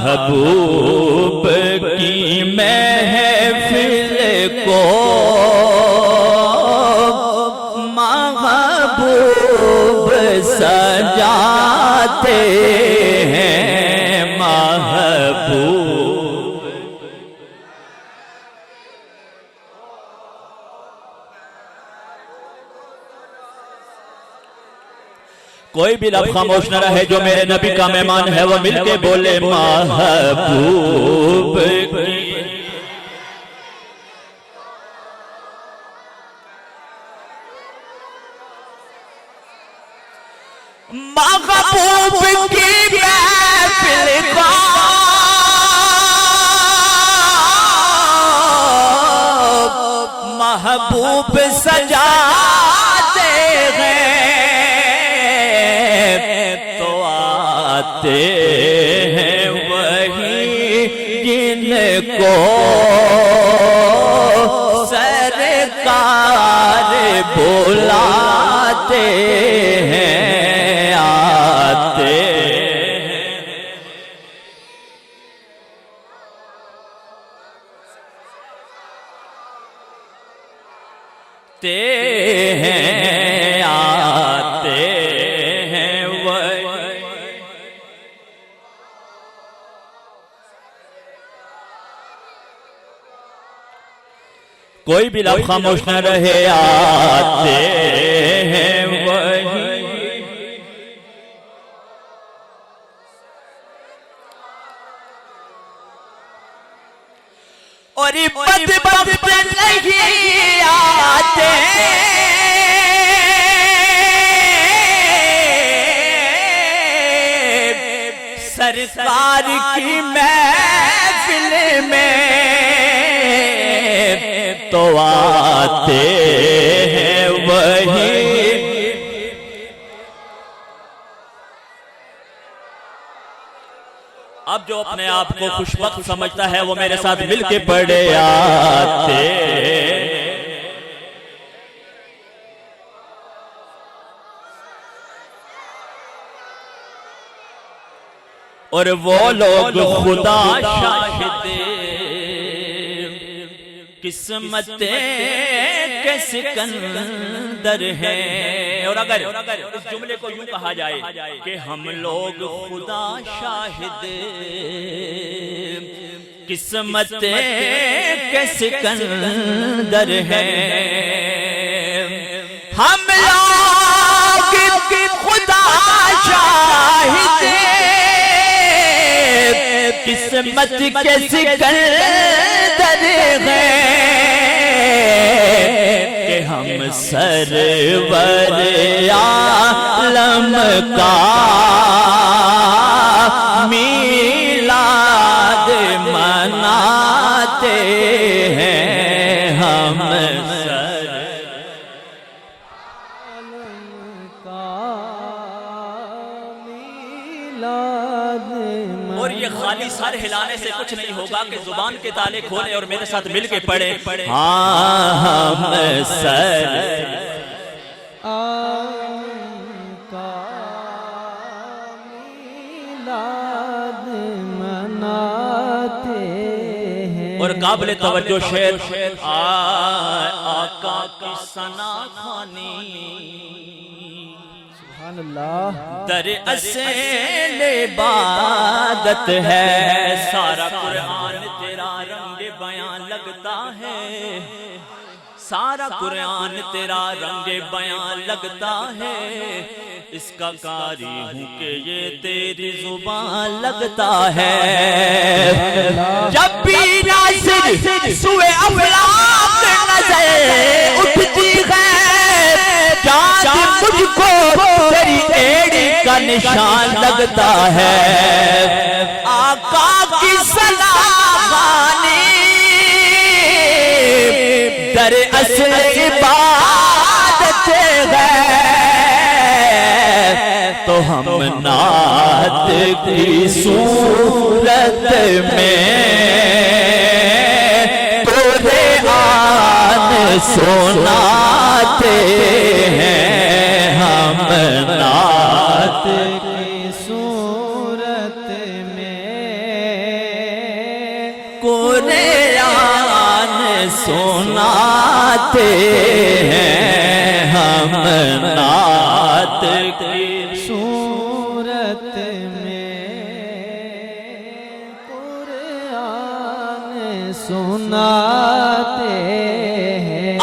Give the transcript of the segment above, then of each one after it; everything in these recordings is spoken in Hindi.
महबूब की महफिल को महबूब सजाते हैं। महबूब कोई भी लफ्ज़ खामोश न रहे जो मेरे नबी का मेहमान है वो मिलके बोले महबूब की। महबूब की महफिल को महबूब सजाते हैं तो आते हैं वही जिनको सरकार बुलाते हैं। आते ते हैं आते हैं वही। कोई भी लफ्ज़ खामोश न रहे आते हैं वही। और बदबख्त नहीं आते सरकार की महफिल में तो आते हैं वही। अब जो अपने आप को खुशबख्त समझता है वो मेरे साथ मिलके पढ़े आते। और वो लोग खुदा शाहिद किस्मते के सिकंदर हैं। और अगर इस जुमले को यूं कहा जाए कि हम लोग खुदा शाहिद किस्मते के सिकंदर हैं। हम लोग खुदा शाहिद किस्मत के सिकंदर हैं कि हम सरवर आलम का मीलाद मनाते हैं। हम और ये खाली सर हिलाने से कुछ नहीं होगा कि जुबान के ताले खोले और मेरे साथ मिलके पढ़े। हाँ हम सर का मीलाद मनाते हैं। और काबिल तवज्जो शेर आका की सना खानी दर असल इबादत है। सारा कुरान तेरा रंग बयान लगता है। सारा कुरान तेरा रंग बयान लगता है। इसका कारी हूँ कि ये तेरी जुबान लगता है। जब भी नासिर सुए अफलाक नजर उठती है मुझको तेरी एड़ी का निशान लगता है। आका की सलामी दर असल इबादत है तो हम नात की सूरत में तोरे आन सुनाते हैं। हम नात की सूरत सुनाते हैं हम नात की सूरत में कुरान सुनाते हैं।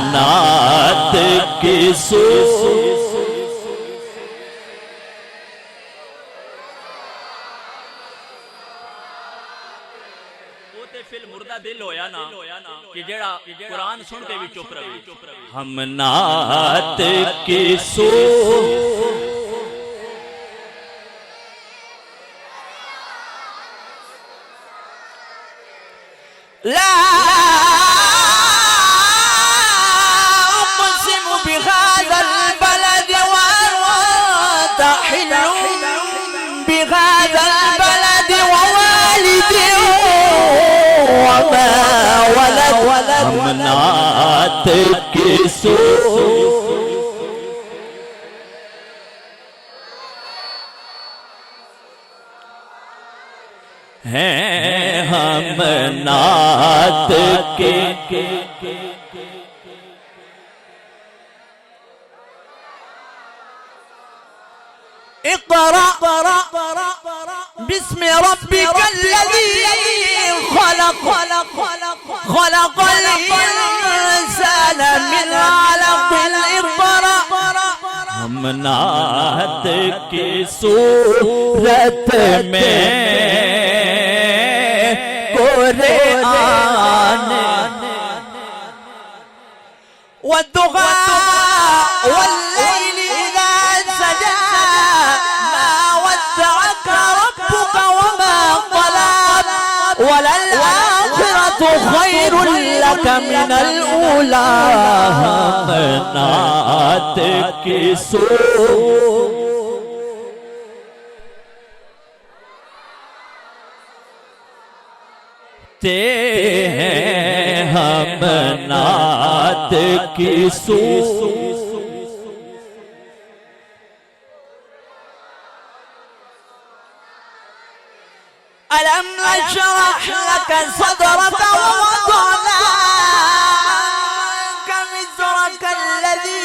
नात की फिल मुर्दा दिल होया ना कि जेड़ा कुरान सुन के भी चुप रहे। हम नात की ला हम नात की हैं हम नात के इक़रा बिस्मि रब्बिकल्लज़ी खलक़ल इंसान मिन अलक़ इक़रा। हम नात की सूरत में कुरान वद्दुहा वल्लैलि इज़ा सजा मा वद्दअक रब्बुक वमा क़ला वललआखिरतु खैरुल लक मिनल ऊला। हम नात की ते हैं हम नात की अलम नशरह लक सदरक ववदअना अन्का विज़रक अल्लज़ी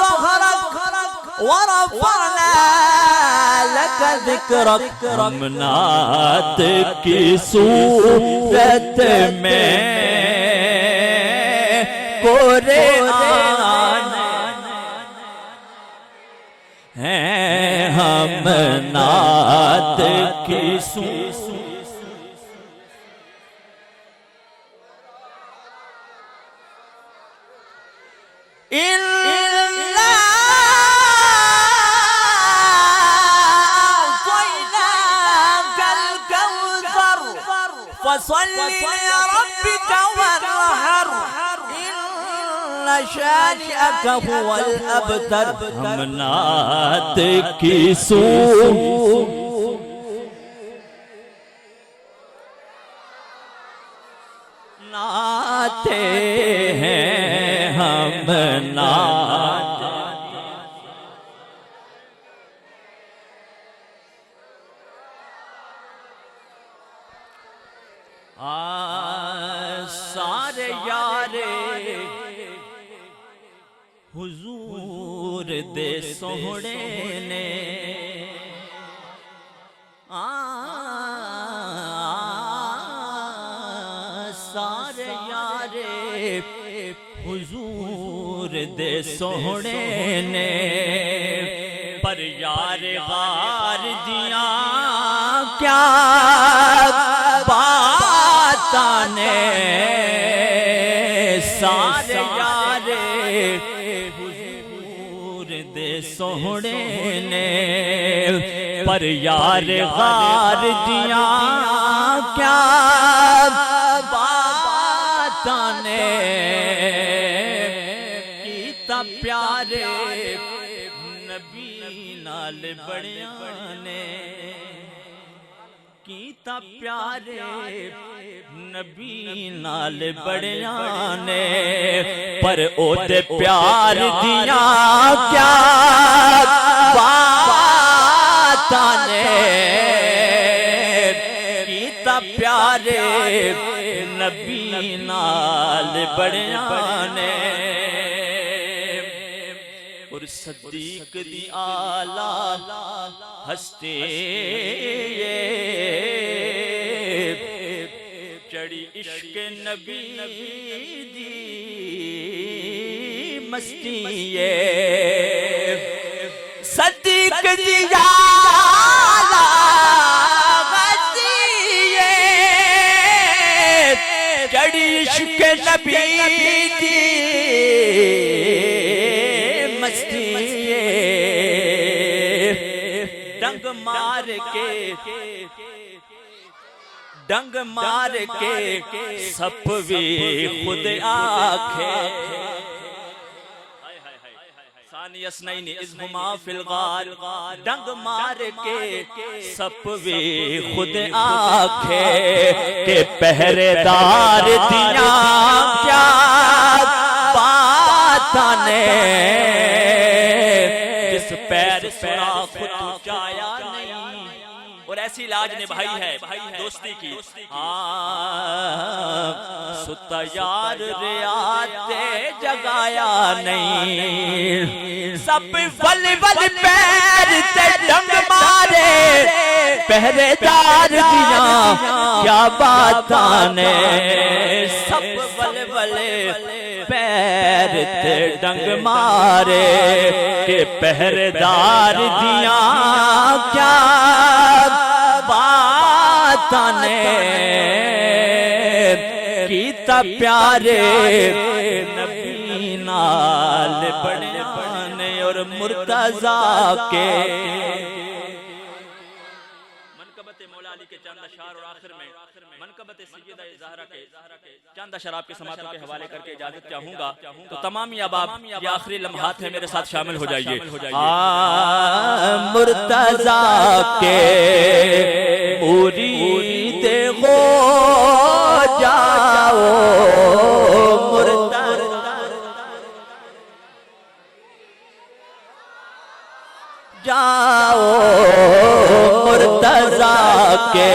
ज़हरक वरफ़अना लक ज़िक्रक। हम नात की सूरत में कुरान हैं हम नात की इन्ना अअतैनाकल कौसर फसल्लि लिरब्बिक वन्हर इन्ना शानिअक हुवल अबतर। हम नात की नाते हैं हम नात सारे यारे हुजूर दे सोहणे ने सारे यारे हुजूर दे सोहणे ने पर यार गार दिया क्या बातां ने। सारे यारे हुजूर दे सोहणे ने पर यार गार दिया क्या बातां ने। कीता प्यारे नबी नाल बड़ियां ने कीता प्यारे नबी नाल बड़िया ने, पर ओदे प्यार दिया क्या बातां ने, कीता प्यारे नबी नाल बड़िया ने। और सदीक दी आला हस्ते चढ़ी इश्क नबी दी मस्ती सदीक दी आला हस्ती चढ़ी इश्क नबी दी मस्ती डंग मार के सप भी खुद आखे, सानियस नहीं इज़्हुमा फिल गार, डंग मार के सप भी खुद आखे के पहरेदार दिया क्या बातां ने, जिस पैर सुराख जाया नहीं। और ऐसी लाज निभाई है दोस्ती की, सुता यार रियाते जगाया नहीं, सब बल बल पैर ते डंग मारे पहरेदार दिया क्या बातां ने, सब बल बल पैर ते डंग मारे के पहरेदार दिया क्या बातां ने, कीता प्यारे नबी नाल बड़िया ने। और मुर्तजा के मनकबत मौला अली के चंद अशार और आखिर में मनकबत सैयदा ज़हरा के चंद अशर आपके समातों के हवाले करके इजाजत चाहूंगा। तो तमाम अहबाब ये आखिरी लम्हात है, मेरे साथ शामिल हो जाइए। मुर्तजा के मुरीद हो जाओ, जाओ मुर्तजा के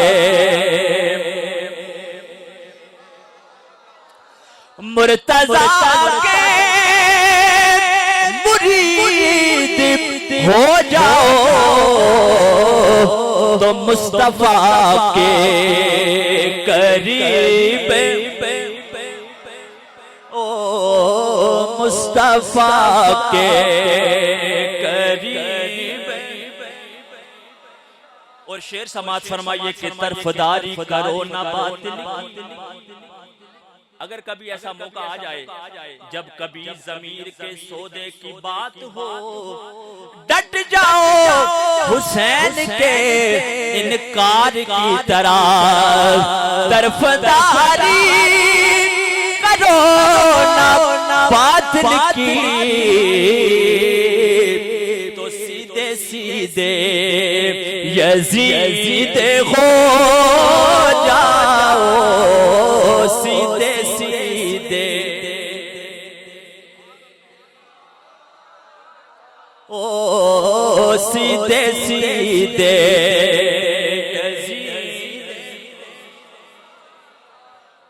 मुर्तजा के मुरीद हो जाओ, तो मुस्तफा के करीब ओ मुस्तफा के करीब। और शेर समात फरमाइए कि तरफदारी करो ना बातिल। अगर कभी ऐसा मौका आ जाए जब कभी ज़मीर के सौदे की बात हो, डट जाओ हुसैन के इनकार की तरह, तरफदारी करो ना बातिल की, तो सीधे सीधे यजीद हो जाओ, सीधे सीधे ओ सीधे सीधे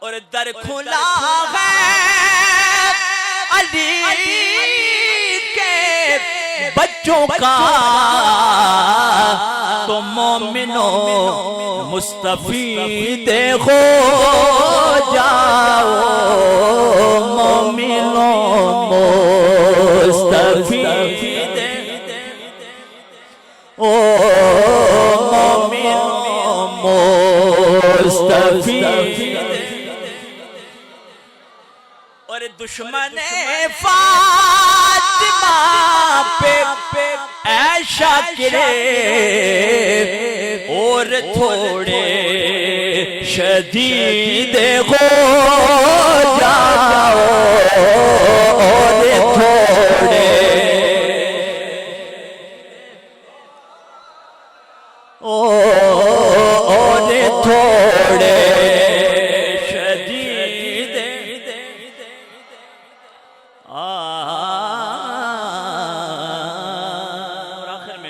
और दर खुला है अली के बच्चों का, तो मोमिनो मुस्तफीद हो जाओ, मोमिनो मुस्तफीद ओ मोमिनो मुस्तफीद। और दुश्मन फातिमा पे ऐशा करे और थोड़े शदीद हो जाओ, और थोड़े और बड़े शदीद आ